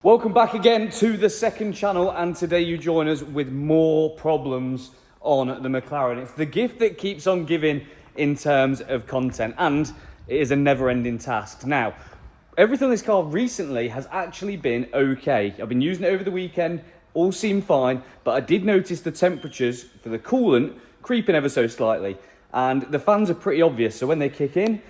Welcome back again to the second channel, and today you join us with more problems on the Mclaren. It's the gift that keeps on giving in terms of content, and it is a never-ending task. Now, everything on this car recently has actually been okay. I've been using it over the weekend, all seemed fine, but I did notice the temperatures for the coolant creeping ever so slightly, and the fans are pretty obvious, so when they kick in,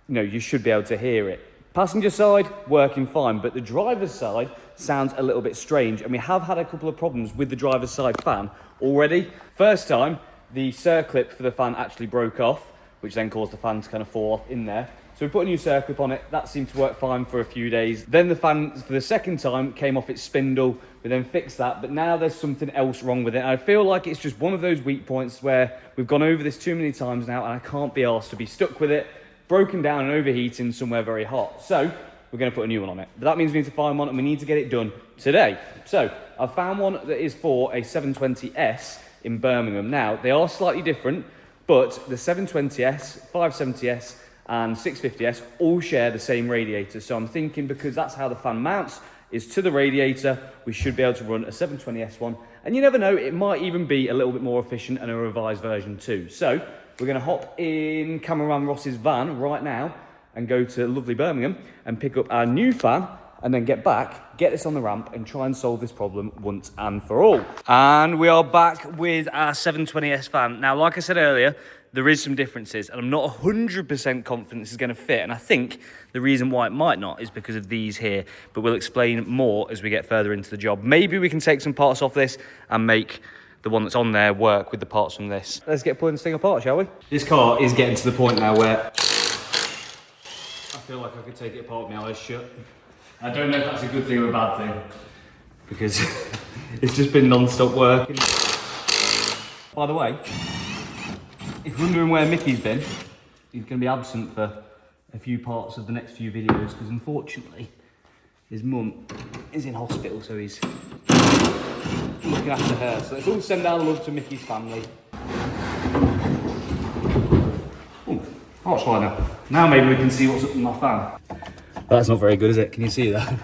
you should be able to hear it. Passenger side, working fine, but the driver's side sounds a little bit strange, and we have had a couple of problems with the driver's side fan already. First time, the circlip for the fan actually broke off, which then caused the fan to kind of fall off in there. So we put a new circlip on it, that seemed to work fine for a few days. Then the fan, for the second time, came off its spindle. We then fixed that, but now there's something else wrong with it. And I feel like it's just one of those weak points where we've gone over this too many times now, and I can't be asked to be stuck with it, broken down and overheating somewhere very hot. So we're going to put a new one on it. But that means we need to find one, and we need to get it done today. So I've found one that is for a 720S in Birmingham. Now, they are slightly different, but the 720S, 570S and 650S all share the same radiator. So I'm thinking, because that's how the fan mounts, is to the radiator, we should be able to run a 720S one. And you never know, it might even be a little bit more efficient and a revised version too. So we're going to hop in Cameraman Ross's van right now and go to lovely Birmingham and pick up our new fan, and then get back, get this on the ramp and try and solve this problem once and for all. And we are back with our 720S fan. Now, like I said earlier, there is some differences, and I'm not 100% confident this is going to fit. And I think the reason why it might not is because of these here, but we'll explain more as we get further into the job. Maybe we can take some parts off this and make the one that's on there work with the parts from this. Let's get pulling this thing apart, shall we? This car is getting to the point now where I feel like I could take it apart with my eyes shut. I don't know if that's a good thing or a bad thing, because it's just been non-stop working. By the way, if you're wondering where Mickey's been, he's going to be absent for a few parts of the next few videos, because unfortunately his mum is in hospital, so he's looking after her. So let's all send our love to Mickey's family. Oh, hot slider. Now maybe we can see what's up with my fan. That's not very good, is it? Can you see that?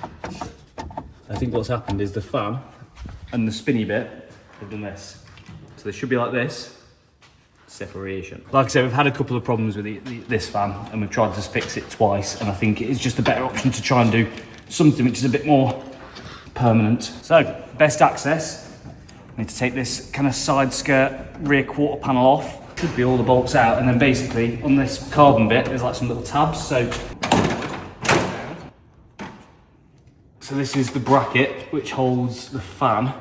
I think what's happened is the fan and the spinny bit have done this. So they should be like this. Separation. Like I said, we've had a couple of problems with this fan, and we've tried to fix it twice, and I think it's just a better option to try and do something which is a bit more permanent. So, best access. I need to take this kind of side skirt rear quarter panel off. Should be all the bolts out, and then basically on this carbon bit there's like some little tabs. So this is the bracket which holds the fan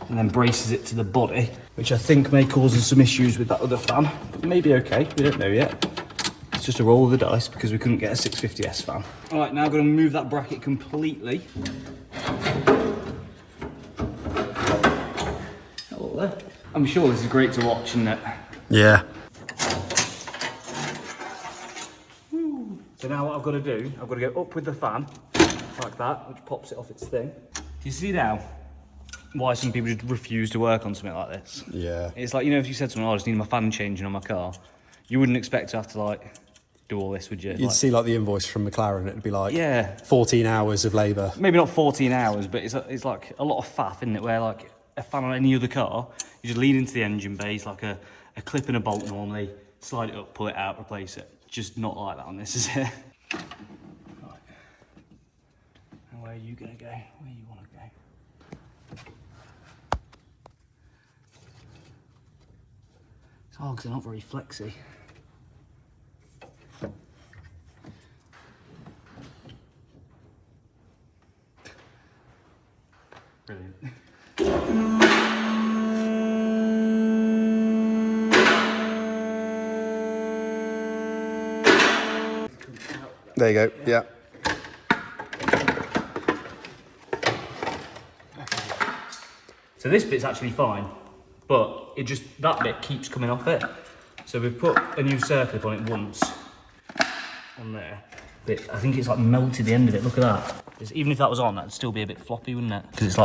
and then braces it to the body, which I think may cause us some issues with that other fan, but maybe okay, we don't know yet. It's just a roll of the dice because we couldn't get a 650S fan. All right, now I'm going to remove that bracket completely. Hello there. I'm sure this is great to watch, isn't it? Yeah. So now what I've got to do, I've got to go up with the fan, like that, which pops it off its thing. Do you see now why some people just refuse to work on something like this? Yeah. It's like, if you said to someone, I just need my fan changing on my car, you wouldn't expect to have to do all this, would you? You'd see the invoice from Mclaren, it'd be like, yeah, 14 hours of labour. Maybe not 14 hours, but it's like a lot of faff, isn't it? Where a fan on any other car, you just lean into the engine bay, it's like a clip and a bolt normally, slide it up, pull it out, replace it. Just not like that on this, is it? Right. And where are you gonna go? Where you wanna go? It's hard because they're not very flexy. Brilliant. There you go, yeah. So this bit's actually fine, but that bit keeps coming off it. So we've put a new circlip on it once, on there. But I think it's melted the end of it, look at that. Even if that was on, that'd still be a bit floppy, wouldn't it? Because it's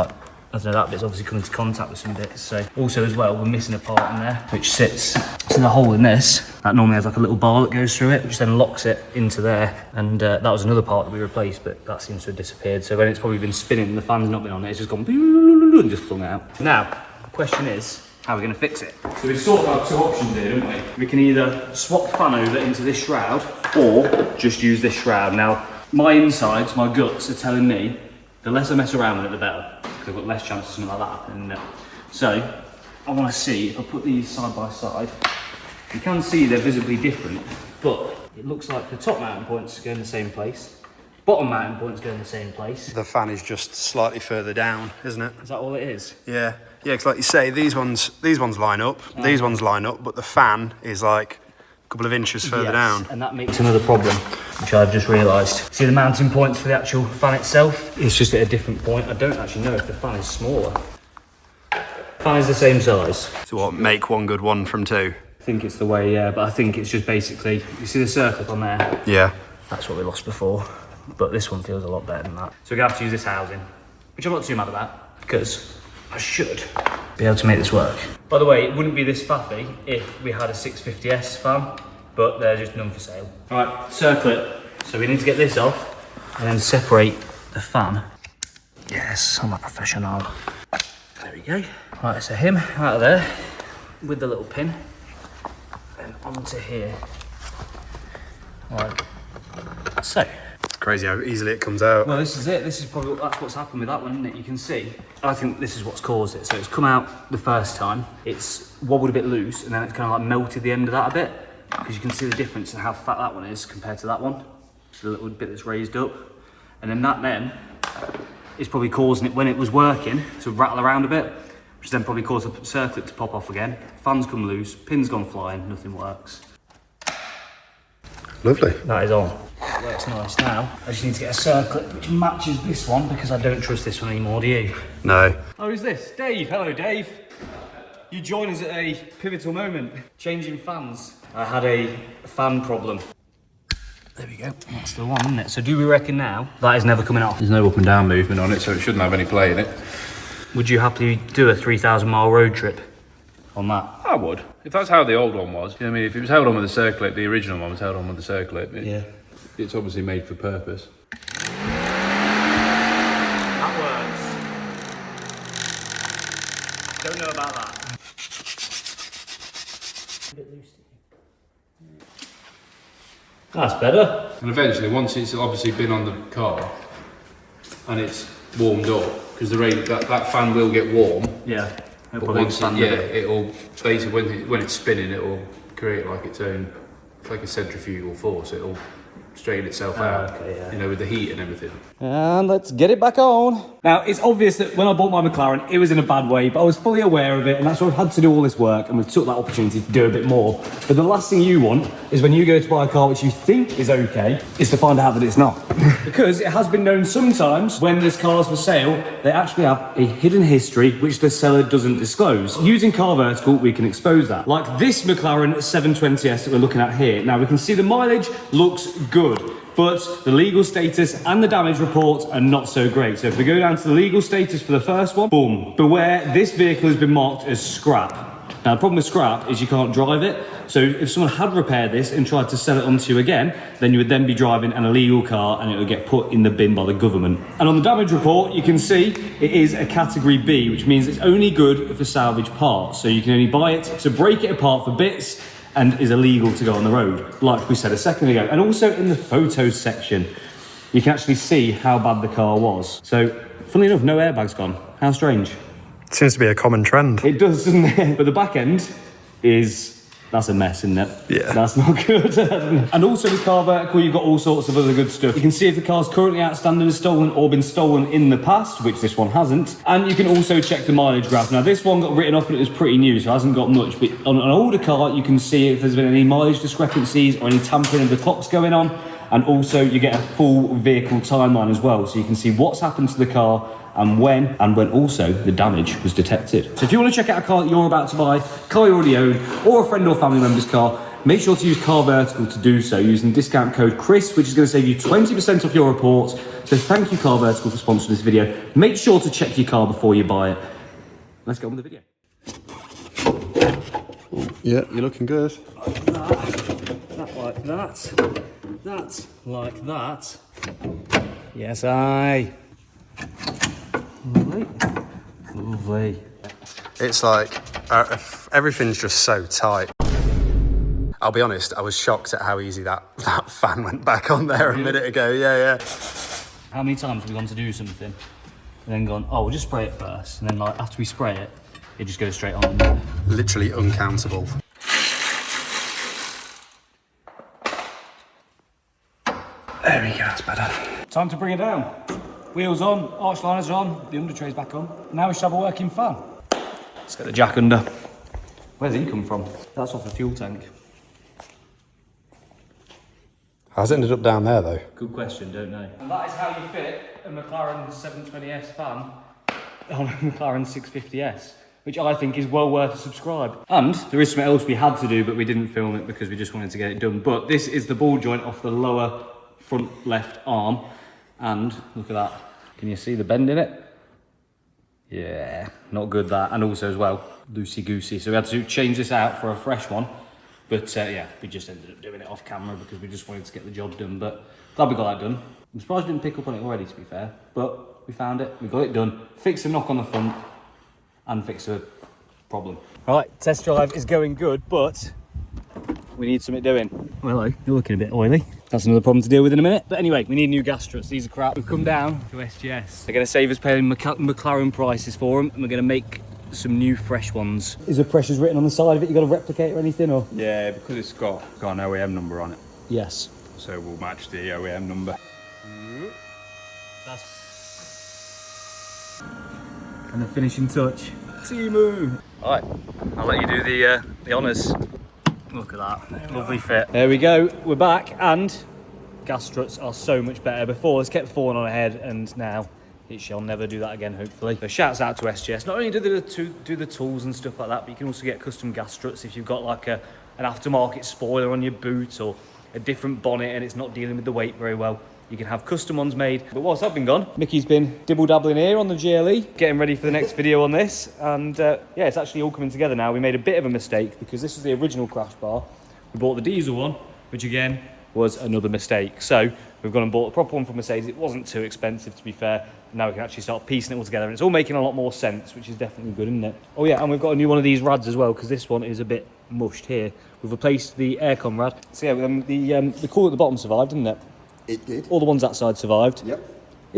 I don't know, that bit's obviously come into contact with some bits. So also as well, we're missing a part in there, which sits in the hole in this. That normally has like a little bar that goes through it, which then locks it into there. And that was another part that we replaced, but that seems to have disappeared. So when it's probably been spinning and the fan's not been on it, it's just gone and just flung out. Now, the question is, how are we going to fix it? So we've sort of got two options here, don't we? We can either swap the fan over into this shroud or just use this shroud. Now, my insides, my guts are telling me the less I mess around with it, the better. Because I've got less chance of something like that happening. So, I want to see if I put these side by side. You can see they're visibly different, but it looks like the top mounting points go in the same place. Bottom mounting points go in the same place. The fan is just slightly further down, isn't it? Is that all it is? Yeah. Yeah, because like you say, these ones line up, these ones line up, but the fan is like a couple of inches further down. And that makes another problem, which I've just realised. See the mounting points for the actual fan itself? It's just at a different point. I don't actually know if the fan is smaller. Fan is the same size. So what, make one good one from two? I think it's the way, yeah, but I think it's just basically, you see the circlip on there? Yeah. That's what we lost before, but this one feels a lot better than that. So we're gonna have to use this housing, which I'm not too mad about, because I should be able to make this work. By the way, it wouldn't be this faffy if we had a 650S fan, but they're just none for sale. All right, circlip. So we need to get this off and then separate the fan. Yes, I'm a professional. There we go. Right, so him out of there with the little pin and onto here. All right, so. Crazy how easily it comes out. Well, this is it. This is probably, that's what's happened with that one, isn't it? You can see. I think this is what's caused it. So it's come out the first time. It's wobbled a bit loose, and then it's kind of like melted the end of that a bit, because you can see the difference in how fat that one is compared to that one. So the little bit that's raised up, and then that then is probably causing it when it was working to rattle around a bit, which then probably caused the circlip to pop off again. Fans come loose, pins gone flying, nothing works. Lovely. That is on. That works nice now. I just need to get a circlip which matches this one, because I don't trust this one anymore, do you? No. Oh, who's this? Dave. Hello, Dave. You join us at a pivotal moment. Changing fans. I had a fan problem. There we go. That's the one, isn't it? So do we reckon now that is never coming off? There's no up and down movement on it, so it shouldn't have any play in it. Would you happily do a 3,000-mile road trip on that? I would. If that's how the old one was. You know what I mean? If it was held on with a circlip, the original one was held on with a circlip. Yeah. It's obviously made for purpose. That works. Don't know about that. A bit loose. That's better. And eventually, once it's obviously been on the car and it's warmed up, because that fan will get warm. Yeah. But once it'll basically when it's spinning, it'll create like its own, it's like a centrifugal force. It'll straighten itself out, okay, yeah. you know, with the heat and everything. And let's get it back on. Now, it's obvious that when I bought my McLaren, it was in a bad way, but I was fully aware of it, and that's why I've had to do all this work, and we took that opportunity to do a bit more. But the last thing you want is when you go to buy a car which you think is okay, is to find out that it's not. Because it has been known sometimes when there's cars for sale, they actually have a hidden history which the seller doesn't disclose. Using Car Vertical, we can expose that. Like this McLaren 720S that we're looking at here. Now, we can see the mileage looks good, but the legal status and the damage reports are not so great. So if we go down to the legal status for the first one, boom, beware, this vehicle has been marked as scrap. Now, the problem with scrap is you can't drive it. So if someone had repaired this and tried to sell it onto you again, then you would then be driving an illegal car and it would get put in the bin by the government. And on the damage report, you can see it is a category B, which means it's only good for salvage parts. So you can only buy it to break it apart for bits, and is illegal to go on the road, like we said a second ago. And also in the photos section, you can actually see how bad the car was. So, funnily enough, no airbags gone. How strange. Seems to be a common trend. It does, doesn't it? But the back end is, that's a mess, isn't it? Yeah. That's not good. And also with Car Vertical, you've got all sorts of other good stuff. You can see if the car's currently outstanding as stolen or been stolen in the past, which this one hasn't. And you can also check the mileage graph. Now, this one got written off and it was pretty new, so it hasn't got much. But on an older car, you can see if there's been any mileage discrepancies or any tampering of the clocks going on. And also, you get a full vehicle timeline as well. So you can see what's happened to the car and when also the damage was detected. So if you want to check out a car that you're about to buy, car you already own, or a friend or family member's car, make sure to use Car Vertical to do so using discount code Chris, which is going to save you 20% off your report. So thank you, Car Vertical, for sponsoring this video. Make sure to check your car before you buy it. Let's get on with the video. Yeah, you're looking good. That like that. That like that. Yes, aye. Lovely. Lovely. It's like, everything's just so tight. I'll be honest, I was shocked at how easy that fan went back on there a minute ago. Yeah. How many times have we gone to do something and then gone, oh, we'll just spray it first, and then like after we spray it, it just goes straight on. Literally uncountable. There we go, that's better. Time to bring it down. Wheels on, arch liners are on, the under tray's back on. Now we should have a working fan. Let's get the jack under. Where's he come from? That's off the fuel tank. How's it ended up down there though? Good question, don't know. And that is how you fit a McLaren 720S fan on a McLaren 650S, which I think is well worth a subscribe. And there is something else we had to do, but we didn't film it because we just wanted to get it done. But this is the ball joint off the lower front left arm. And look at that. Can you see the bend in it? Yeah, not good that. And also as well, loosey-goosey. So we had to change this out for a fresh one. But yeah, we just ended up doing it off camera because we just wanted to get the job done. But glad we got that done. I'm surprised we didn't pick up on it already, to be fair. But we found it, we got it done. Fixed a knock on the front and fixed a problem. Right, test drive is going good, but we need something doing. Well, hello, you're looking a bit oily. That's another problem to deal with in a minute. But anyway, we need new gas struts. These are crap. We've come down to SGS. They're going to save us paying McLaren prices for them, and we're going to make some new fresh ones. Is the pressures written on the side of it? You got to replicate or anything, or? Yeah, because it's got an OEM number on it. Yes. So we'll match the OEM number. And the finishing touch. Temu. All right, I'll let you do the honours. Look at that, lovely fit. There we go, we're back, and gas struts are so much better. Before, it's kept falling on ahead, and now it shall never do that again, hopefully. So shouts out to SGS. Not only do they do the tools and stuff like that, but you can also get custom gas struts if you've got like an aftermarket spoiler on your boot or a different bonnet and it's not dealing with the weight very well. You can have custom ones made. But whilst I've been gone, Mickey's been dibble-dabbling here on the GLE, getting ready for the next video on this. And yeah, it's actually all coming together now. We made a bit of a mistake because this was the original crash bar. We bought the diesel one, which again was another mistake. So we've gone and bought the proper one from Mercedes. It wasn't too expensive, to be fair. Now we can actually start piecing it all together. And it's all making a lot more sense, which is definitely good, isn't it? Oh yeah, and we've got a new one of these rads as well, because this one is a bit mushed here. We've replaced the aircon rad. So yeah, the cool at the bottom survived, didn't it? It did. All the ones that side survived. Yep.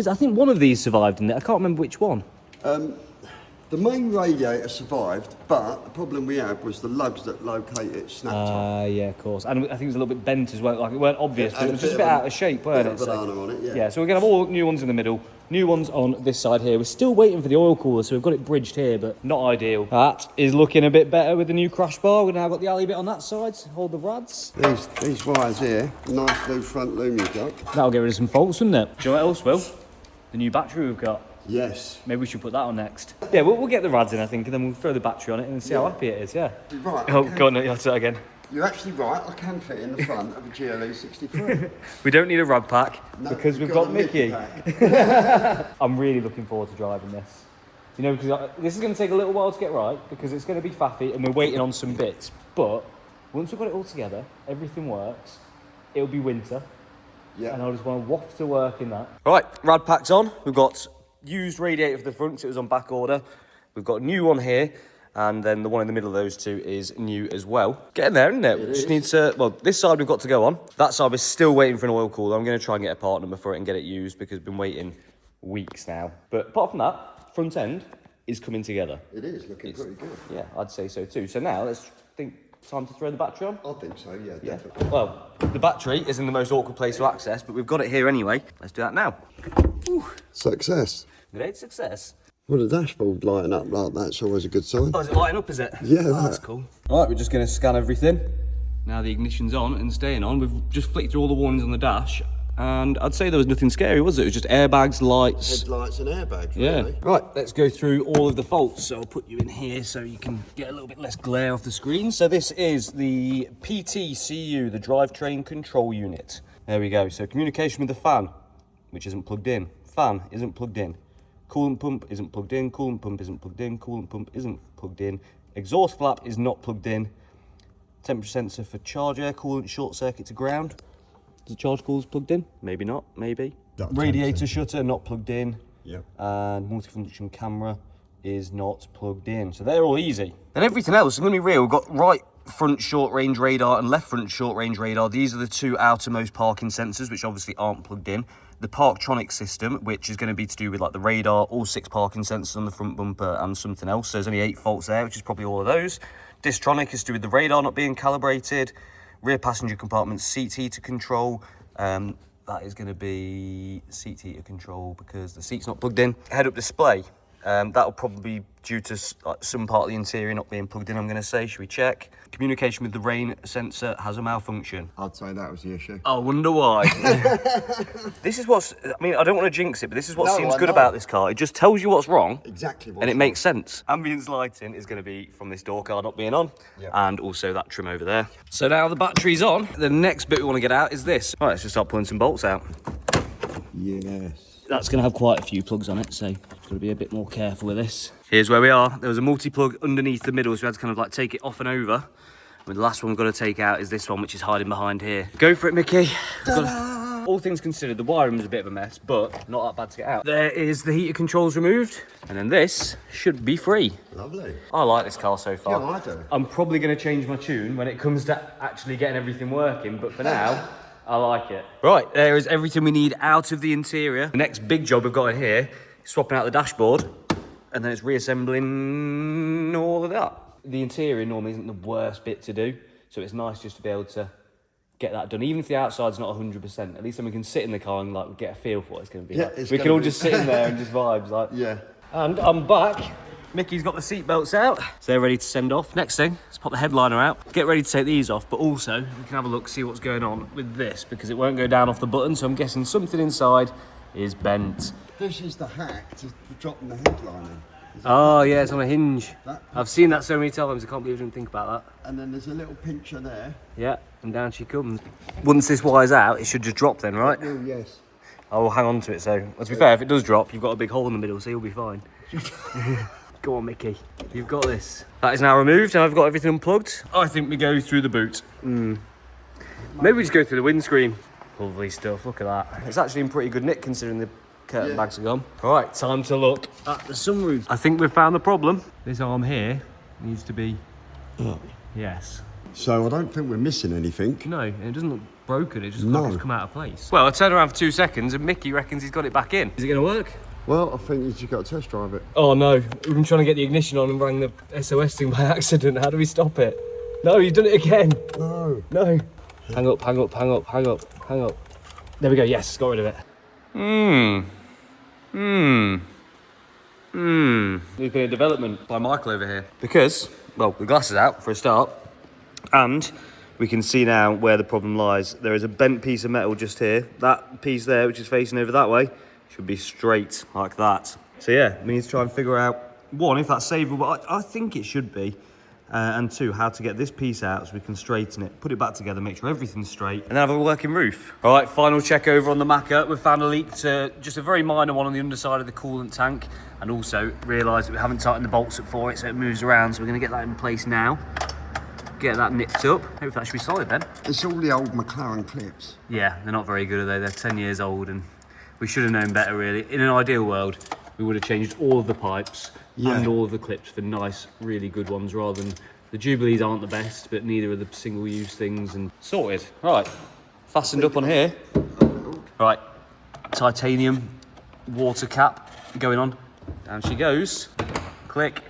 I think one of these survived, didn't it? I can't remember which one. The main radiator survived, but the problem we had was the lugs that locate it snapped off. Yeah, of course. And I think it was a little bit bent as well. Like, it weren't obvious, Yeah, but it and was a just a bit bit of out of shape, weren't it? Bit of banana on it, yeah. Yeah, so we're going to have all new ones in the middle, new ones on this side here. We're still waiting for the oil cooler, so we've got it bridged here, but not ideal. That is looking a bit better with the new crash bar. We've now got the alley bit on that side to hold the rads. These wires here, nice new front loom you've got. That'll get rid of some faults, wouldn't it? Do you know what else, Will? The new battery we've got. Yes. Maybe we should put that on next. Yeah, we'll get the rads in, I think, and then we'll throw the battery on it and see how happy it is, yeah. Right. Oh, go on, you have to do that again. You're actually right, I can fit in the front of a GLE 63. We don't need a rad pack because we've got a Mickey. pack. I'm really looking forward to driving this. You know, because this is going to take a little while to get right because it's going to be faffy and we're waiting on some bits. But once we've got it all together, everything works, it'll be winter. Yeah. And I just want to waft to work in that. Right, rad pack's on. We've got used radiator for the front, so it was on back order. We've got a new one here, and then the one in the middle of those two is new as well. Getting there, isn't it? Just needs to, well, this side we've got to go on. That side we're still waiting for an oil cooler. I'm going to try and get a part number for it and get it used because we've been waiting weeks now. But apart from that, front end is coming together. It is looking pretty good. Yeah, I'd say so too. So now let's think, time to throw the battery on? I think so, yeah, definitely. Well, the battery is in the most awkward place to access, but we've got it here anyway. Let's do that now. Whew. Success. Great success. Well, the dashboard lighting up like that's always a good sign. Oh, is it lighting up, is it? Yeah, oh, that's cool. All right, we're just going to scan everything. Now the ignition's on and staying on. We've just flicked through all the warnings on the dash. And I'd say there was nothing scary, was it? It was just airbags, lights. Headlights and airbags, Yeah. really. Right, let's go through all of the faults. So I'll put you in here so you can get a little bit less glare off the screen. So this is the PTCU, the drivetrain control unit. There we go. So communication with the fan, which isn't plugged in. Fan isn't plugged in. Coolant pump isn't plugged in. Coolant pump isn't plugged in. Coolant pump isn't plugged in. Exhaust flap is not plugged in. Temperature sensor for charge air coolant short circuit to ground. Does the charge coolers plugged in? Maybe not, maybe. Radiator shutter not plugged in. Yep. And multifunction camera is not plugged in. So they're all easy. And everything else, I'm gonna be real, we've got right front short range radar and left front short range radar. These are the two outermost parking sensors, which obviously aren't plugged in. The Parktronic system, which is gonna be to do with like the radar, all 6 parking sensors on the front bumper and something else. So there's only 8 faults there, which is probably all of those. Distronic is to do with the radar not being calibrated. Rear passenger compartment seat heater control. That is going to be seat heater control because the seat's not plugged in. Head-up display. That'll probably be due to some part of the interior not being plugged in, I'm going to say. Should we check? Communication with the rain sensor has a malfunction. I'd say that was the issue. I wonder why. This is what's, I mean, I don't want to jinx it, but this is what No, seems I good know. about this car. It just tells you what's wrong. Exactly what. And it makes sense. Ambience lighting is going to be from this door card not being on, and also that trim over there. So now the battery's on. The next bit we want to get out is this. Right, let's just start pulling some bolts out. Yes. That's going to have quite a few plugs on it, so got to be a bit more careful with this. Here's where we are. There was a multi-plug underneath the middle, so we had to kind of like take it off and over. And the last one we've got to take out is this one, which is hiding behind here. Go for it, Mickey. All things considered, the wiring was a bit of a mess, but not that bad to get out. There is the heater controls removed, and then this should be free. Lovely. I like this car so far. Yeah, I do. I'm probably going to change my tune when it comes to actually getting everything working, but for now, I like it. Right, there is everything we need out of the interior. The next big job we've got in here is swapping out the dashboard, and then it's reassembling all of that. The interior normally isn't the worst bit to do, so it's nice just to be able to get that done. Even if the outside's not 100%, at least then we can sit in the car and like get a feel for what it's going to be like. We can all just sit in there and just vibes like. Yeah. And I'm back. Mickey's got the seat belts out, so they're ready to send off. Next thing, let's pop the headliner out. Get ready to take these off, but also we can have a look, see what's going on with this, because it won't go down off the button, so I'm guessing something inside is bent. This is the hack to dropping the headliner. Oh yeah, it's on a hinge. That- I've seen that so many times, I can't believe I didn't think about that. And then there's a little pincher there. Yeah, and down she comes. Once this wire's out, it should just drop then, right? Oh, yes. I will hang on to it, so to be fair, if it does drop, you've got a big hole in the middle, so you'll be fine. Go on, Mickey. You've got this. That is now removed, and I've got everything unplugged. I think we go through the boot. Maybe we just go through the windscreen. Lovely stuff, look at that. It's actually in pretty good nick considering the curtain bags are gone. All right, time to look at the sunroof. I think we've found the problem. This arm here needs to be, yes. So I don't think we're missing anything. No, and it doesn't look broken, it just No. can't just come out of place. Well, I turned around for 2 seconds and Mickey reckons he's got it back in. Is it gonna work? Well, I think you just got to test drive it. Oh no, we've been trying to get the ignition on and rang the SOS thing by accident. How do we stop it? No, you've done it again. No. No. Hang up, hang up, hang up, hang up, hang up. There we go, yes, got rid of it. There's been a development by Michael over here. Because, well, the glass is out for a start, and we can see now where the problem lies. There is a bent piece of metal just here. That piece there, which is facing over that way, should be straight like that. So yeah, we need to try and figure out, one, if that's savable, but I think it should be. And two, how to get this piece out so we can straighten it, put it back together, make sure everything's straight, and then have a working roof. All right, final check over on the Macca. We've found a leak to just a very minor one on the underside of the coolant tank, and also realised that we haven't tightened the bolts up for it, so it moves around. So we're going to get that in place now, get that nipped up. Hopefully that should be solid then. It's all the old Mclaren clips. Yeah, they're not very good, are they? They're 10 years old, and we should have known better, really. In an ideal world, we would have changed all of the pipes and all of the clips for nice, really good ones, rather than the Jubilees aren't the best, but neither are the single-use things, and sorted. Right, fastened up on here. Right, titanium water cap going on. Down she goes. Click.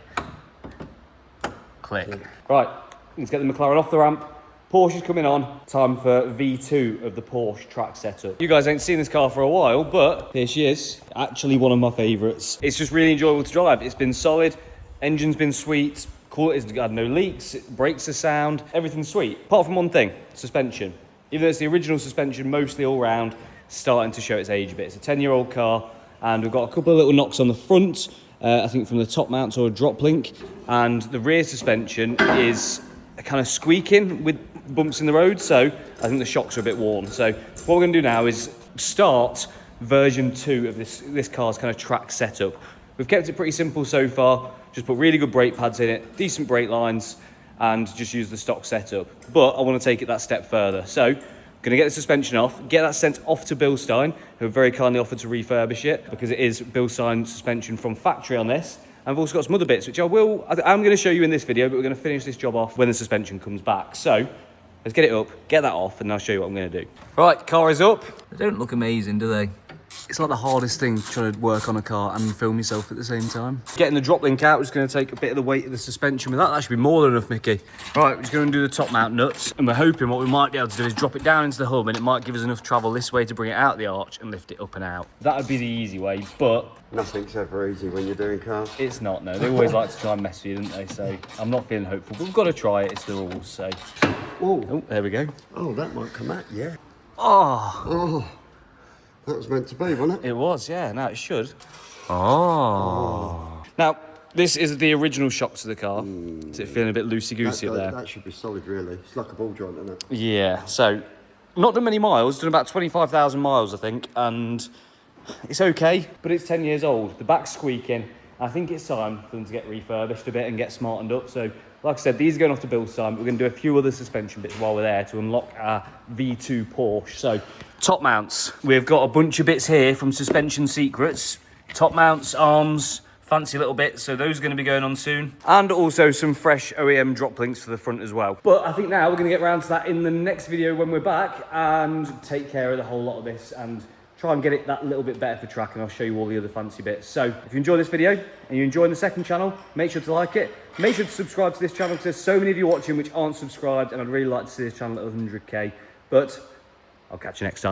Click. Right, let's get the Mclaren off the ramp. Porsche's coming on. Time for V2 of the Porsche track setup. You guys ain't seen this car for a while, but here she is. Actually one of my favourites. It's just really enjoyable to drive. It's been solid. Engine's been sweet. It's had no leaks. Brakes are sound. Everything's sweet. Apart from one thing, suspension. Even though it's the original suspension, mostly all round, starting to show its age a bit. It's a 10-year-old car, and we've got a couple of little knocks on the front, I think from the top mounts or a drop link, and the rear suspension is kind of squeaking with bumps in the road, so I think the shocks are a bit worn. So what we're going to do now is start version 2 of this car's kind of track setup. We've kept it pretty simple so far, just put really good brake pads in it, decent brake lines, and just use the stock setup. But I want to take it that step further. So going to get the suspension off, get that sent off to Bilstein, who have very kindly offered to refurbish it, because it is Bilstein suspension from factory on this. And I've also got some other bits, which I'm going to show you in this video, but we're going to finish this job off when the suspension comes back. So let's get it up, get that off, and I'll show you what I'm going to do. Right, car is up. They don't look amazing, do they? It's like the hardest thing trying to work on a car and film yourself at the same time. Getting the drop link out is going to take a bit of the weight of the suspension, but that should be more than enough, Mickey. Right, we're just going to do the top mount nuts, and we're hoping what we might be able to do is drop it down into the hub, and it might give us enough travel this way to bring it out the arch and lift it up and out. That would be the easy way, but Nothing's ever easy when you're doing cars. it's not, no. They always like to try and mess with you, don't they? So I'm not feeling hopeful, but we've got to try it. It's the rules, so. Oh, there we go. Oh, that might come out, yeah. Oh, Oh, that was meant to be, wasn't it? it was, yeah. Now it should. Oh. Now, this is the original shocks of the car. Is it feeling a bit loosey-goosey up there? That should be solid, really. It's like a ball joint, isn't it? Yeah, so not done many miles, done about 25,000 miles, I think, and it's okay, but it's 10 years old. The back's squeaking. I think it's time for them to get refurbished a bit and get smartened up. So, like I said, these are going off to Bilstein. We're going to do a few other suspension bits while we're there to unlock our V2 Porsche. So, top mounts. We've got a bunch of bits here from Suspension Secrets. Top mounts, arms, fancy little bits. So those are going to be going on soon. And also some fresh OEM drop links for the front as well. But I think now we're going to get around to that in the next video when we're back and take care of the whole lot of this and try and get it that little bit better for track, and I'll show you all the other fancy bits. So if you enjoy this video and you're enjoying the second channel, make sure to like it. Make sure to subscribe to this channel, because there's so many of you watching which aren't subscribed, and I'd really like to see this channel at 100k. But I'll catch you next time.